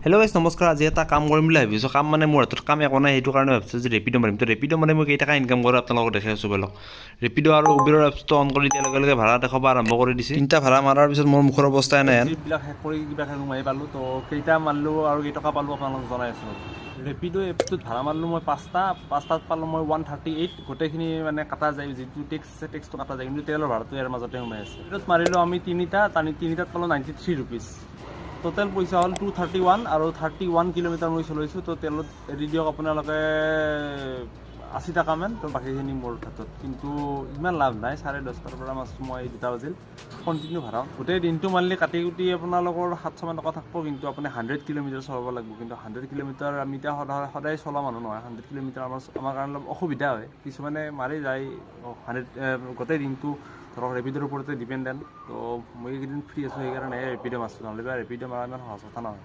Hello' গাইছ নমস্কাৰ। আজি এটা কাম কৰিম বুলি ভাবিছোঁ। কাম মানে মোৰ হাতত কাম একো নাই, সেইটো কাৰণে ভাবিছোঁ যে ৰেপিড' মাৰিম। তো ৰেপিড' মানে মই কেইটকা ইনকাম কৰোঁ আপোনালোকক দেখাই আছোঁ বলক। ৰেপিড' আৰু উবেৰৰ এপছটো অন কৰি দিয়াৰ লগে লগে ভাড়া দেখাব আৰম্ভ কৰি দিছে। তিনিটা ভাড়া মাৰাৰ পিছত মোৰ মুখৰ অৱস্থা নাই। ট্ৰিপবিলাক শেষ কৰি কিবা মাৰি পালোঁ। তো কেইটা মাৰিলোঁ আৰু কেইটকা পালোঁ আপোনালোকক জনাই আছোঁ। ৰেপিড' এপছটোত ভাড়া মাৰিলোঁ মই পাঁচটাত পালোঁ মই 138। গোটেইখিনি মানে কাটা যায়, যিটো টেক্স আছে টেক্সটো কাটা যায়, কিন্তু তেলৰ ভাড়াটো ইয়াৰ মাজতে সোমাই আছে। ৰেপিড'ত মাৰিলোঁ আমি তিনিটাত পালোঁ 93 ৰুপিজ। টোটেল পইচা হ'ল 231 আৰু 31 কিলোমিটাৰ মই চলাইছোঁ। তো তেলত এৰি দিয়ক আপোনালোকে 80 টকামান। তো বাকীখিনি মোৰ হাতত, কিন্তু ইমান লাভ নাই। 10:30 পৰা মাছ মই 2টা বাজিল কণ্টিনিউ ভাড়াওঁ। গোটেই দিনটো মাৰিলে কাটি কুটি আপোনালোকৰ 700মান টকা থাকিব, কিন্তু আপুনি 100 কিলোমিটাৰ চলাব লাগিব। কিন্তু 100 কিলোমিটাৰ আমি এতিয়া সদায় চলা মানুহ নহয়। 100 কিলোমিটাৰ আমাৰ কাৰণে অলপ অসুবিধা হয়। কিছুমানে মাৰি যায় 100 গোটেই দিনটো ধৰক ৰেপিডৰ ওপৰতে ডিপেণ্ডেণ্ট। তো মই এইকেইদিন ফ্ৰী আছোঁ, সেইকাৰণে ৰেপিড' মাৰিছোঁ, নহ'লে ৰেপিড' মাৰা ইমান সহজ কথা নহয়।